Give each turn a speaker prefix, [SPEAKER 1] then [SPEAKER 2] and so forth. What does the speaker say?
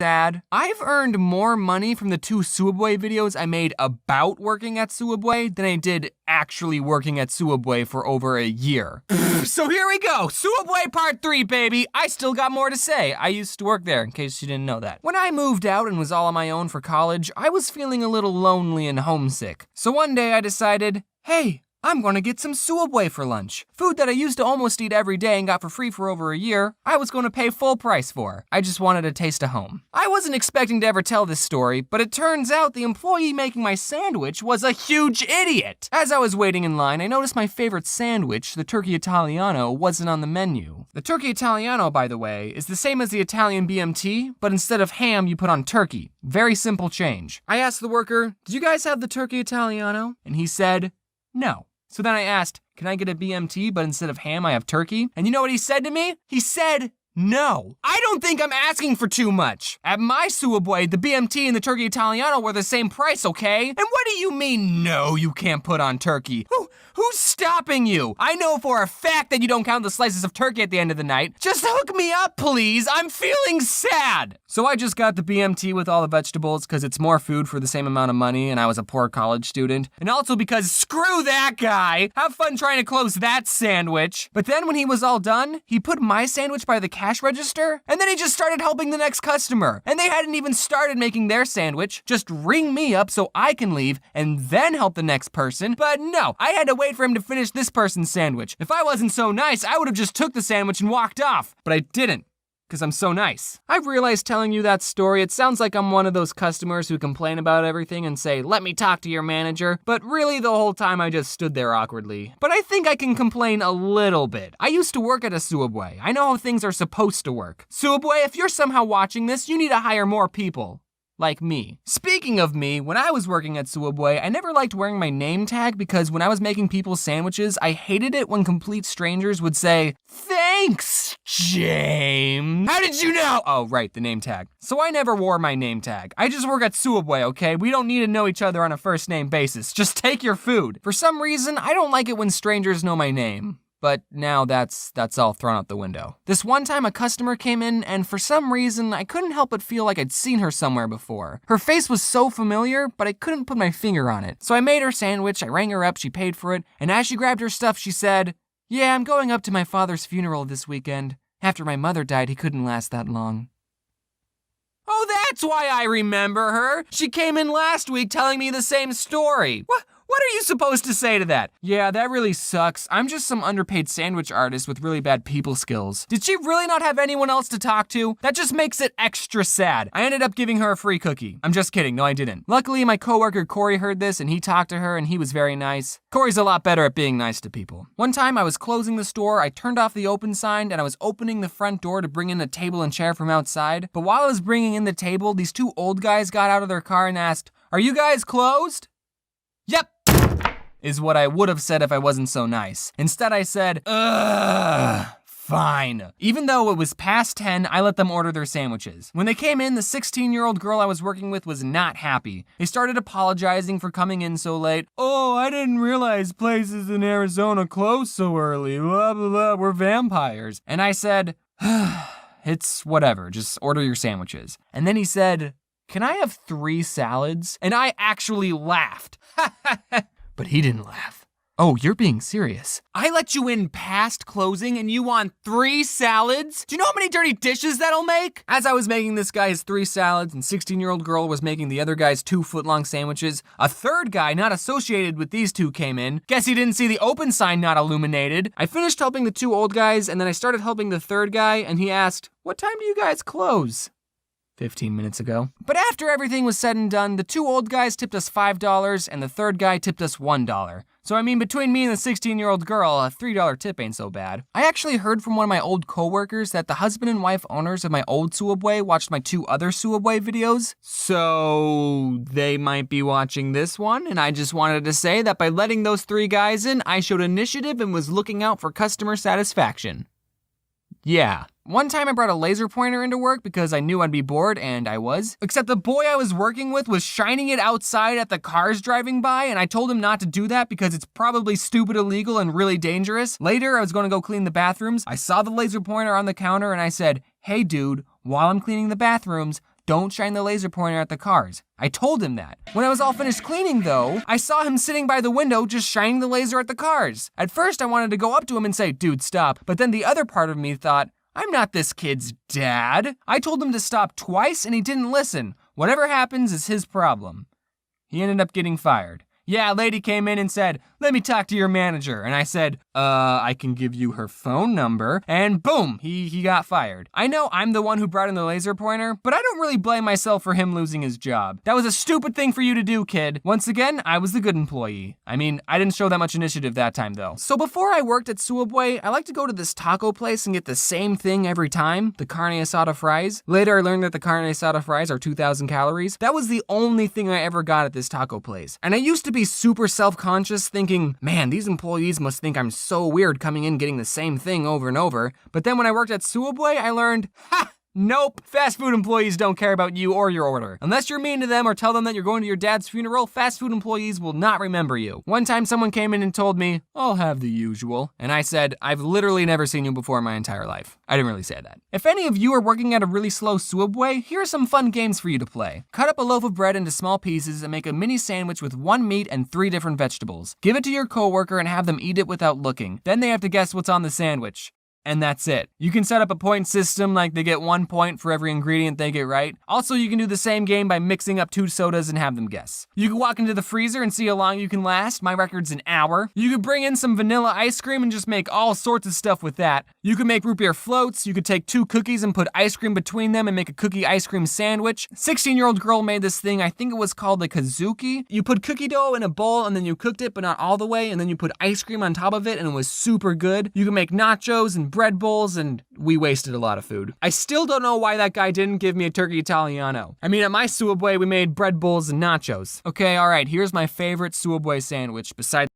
[SPEAKER 1] sad. I've earned more money from the 2 Subway videos I made about working at Subway than I did actually working at Subway for over a year. So here we go, Subway part 3, baby. I still got more to say. I used to work there, in case you didn't know that. When I moved out and was all on my own for college, I was feeling a little lonely and homesick. So one day I decided, hey, I'm gonna get some Subway for lunch. Food that I used to almost eat every day and got for free for over a year, I was gonna pay full price for. I just wanted a taste of home. I wasn't expecting to ever tell this story, but it turns out the employee making my sandwich was a huge idiot. As I was waiting in line, I noticed my favorite sandwich, the Turkey Italiano, wasn't on the menu. The Turkey Italiano, by the way, is the same as the Italian BMT, but instead of ham, you put on turkey. Very simple change. I asked the worker, "Did you guys have the Turkey Italiano?" And he said, "No." So then I asked, "Can I get a BMT, but instead of ham, I have turkey?" And you know what he said to me? He said, "No." I don't think I'm asking for too much. At my Subway, the BMT and the Turkey Italiano were the same price, okay? And what do you mean, no, you can't put on turkey? Who's stopping you? I know for a fact that you don't count the slices of turkey at the end of the night. Just hook me up, please. I'm feeling sad. So I just got the BMT with all the vegetables because it's more food for the same amount of money and I was a poor college student. And also because screw that guy. Have fun trying to close that sandwich. But then when he was all done, he put my sandwich by the cash register and then he just started helping the next customer. And they hadn't even started making their sandwich. Just ring me up so I can leave and then help the next person. But no, I had to wait for him to finish this person's sandwich. If I wasn't so nice, I would have just took the sandwich and walked off. But I didn't, because I'm so nice. I've realized telling you that story, it sounds like I'm one of those customers who complain about everything and say, "Let me talk to your manager." But really, the whole time I just stood there awkwardly. But I think I can complain a little bit. I used to work at a Subway. I know how things are supposed to work. Subway, if you're somehow watching this, you need to hire more people. Like me. Speaking of me, when I was working at Subway, I never liked wearing my name tag because when I was making people's sandwiches, I hated it when complete strangers would say, "Thanks, James." How did you know? Oh, right, the name tag. So I never wore my name tag. I just work at Subway, okay? We don't need to know each other on a first name basis. Just take your food. For some reason, I don't like it when strangers know my name. But now that's all thrown out the window. This one time a customer came in and for some reason I couldn't help but feel like I'd seen her somewhere before. Her face was so familiar, but I couldn't put my finger on it. So I made her sandwich, I rang her up, she paid for it, and as she grabbed her stuff she said, "Yeah, I'm going up to my father's funeral this weekend. After my mother died, he couldn't last that long." Oh, that's why I remember her. She came in last week telling me the same story. What are you supposed to say to that? "Yeah, that really sucks. I'm just some underpaid sandwich artist with really bad people skills." Did she really not have anyone else to talk to? That just makes it extra sad. I ended up giving her a free cookie. I'm just kidding, no I didn't. Luckily, my coworker Corey heard this and he talked to her and he was very nice. Corey's a lot better at being nice to people. One time I was closing the store, I turned off the open sign and I was opening the front door to bring in a table and chair from outside. But while I was bringing in the table, these 2 old guys got out of their car and asked, "Are you guys closed?" "Yep," is what I would have said if I wasn't so nice. Instead I said, "Ugh, fine." Even though it was past 10, I let them order their sandwiches. When they came in, the 16-year-old girl I was working with was not happy. They started apologizing for coming in so late. "Oh, I didn't realize places in Arizona close so early, blah, blah, blah, we're vampires." And I said, "It's whatever, just order your sandwiches." And then he said, "Can I have 3 salads?" And I actually laughed. But he didn't laugh. "Oh, you're being serious. I let you in past closing and you want 3 salads? Do you know how many dirty dishes that'll make?" As I was making this guy his 3 salads and 16-year-old girl was making the other guy's 2 foot-long sandwiches, a third guy not associated with these 2 came in. Guess he didn't see the open sign not illuminated. I finished helping the 2 old guys and then I started helping the third guy and he asked, "What time do you guys close?" 15 minutes ago. But after everything was said and done, the 2 old guys tipped us $5 and the third guy tipped us $1. So I mean, between me and the 16-year-old girl, a $3 tip ain't so bad. I actually heard from one of my old coworkers that the husband and wife owners of my old Subway watched my 2 other Subway videos. So they might be watching this one, and I just wanted to say that by letting those 3 guys in, I showed initiative and was looking out for customer satisfaction. Yeah. One time I brought a laser pointer into work because I knew I'd be bored, and I was. Except the boy I was working with was shining it outside at the cars driving by, and I told him not to do that because it's probably stupid, illegal, and really dangerous. Later, I was going to go clean the bathrooms. I saw the laser pointer on the counter, and I said, "Hey dude, while I'm cleaning the bathrooms, don't shine the laser pointer at the cars. I told him that. When I was all finished cleaning though, I saw him sitting by the window just shining the laser at the cars. At first I wanted to go up to him and say, dude, stop. But then the other part of me thought, I'm not this kid's dad. I told him to stop twice and he didn't listen. Whatever happens is his problem. He ended up getting fired. Yeah, a lady came in and said, let me talk to your manager. And I said, I can give you her phone number. And boom, he got fired. I know I'm the one who brought in the laser pointer, but I don't really blame myself for him losing his job. That was a stupid thing for you to do, kid. Once again, I was the good employee. I mean, I didn't show that much initiative that time though. So before I worked at Subway, I like to go to this taco place and get the same thing every time, the carne asada fries. Later I learned that the carne asada fries are 2,000 calories. That was the only thing I ever got at this taco place. And I used to be super self-conscious thinking, man, these employees must think I'm so weird coming in getting the same thing over and over. But then when I worked at Subway, I learned, nope, fast food employees don't care about you or your order. Unless you're mean to them or tell them that you're going to your dad's funeral, fast food employees will not remember you. One time someone came in and told me, I'll have the usual. And I said, I've literally never seen you before in my entire life. I didn't really say that. If any of you are working at a really slow Subway, here are some fun games for you to play. Cut up a loaf of bread into small pieces and make a mini sandwich with 1 meat and 3 different vegetables. Give it to your coworker and have them eat it without looking. Then they have to guess what's on the sandwich. And that's it. You can set up a point system like they get 1 point for every ingredient they get right. Also, you can do the same game by mixing up 2 sodas and have them guess. You can walk into the freezer and see how long you can last. My record's an hour. You could bring in some vanilla ice cream and just make all sorts of stuff with that. You could make root beer floats. You could take 2 cookies and put ice cream between them and make a cookie ice cream sandwich. 16-year-old girl made this thing, I think it was called a kazuki. You put cookie dough in a bowl and then you cooked it, but not all the way, and then you put ice cream on top of it and it was super good. You can make nachos and bread bowls, and we wasted a lot of food. I still don't know why that guy didn't give me a turkey Italiano. I mean, at my Subway, we made bread bowls and nachos. Okay, all right, here's my favorite Subway sandwich besides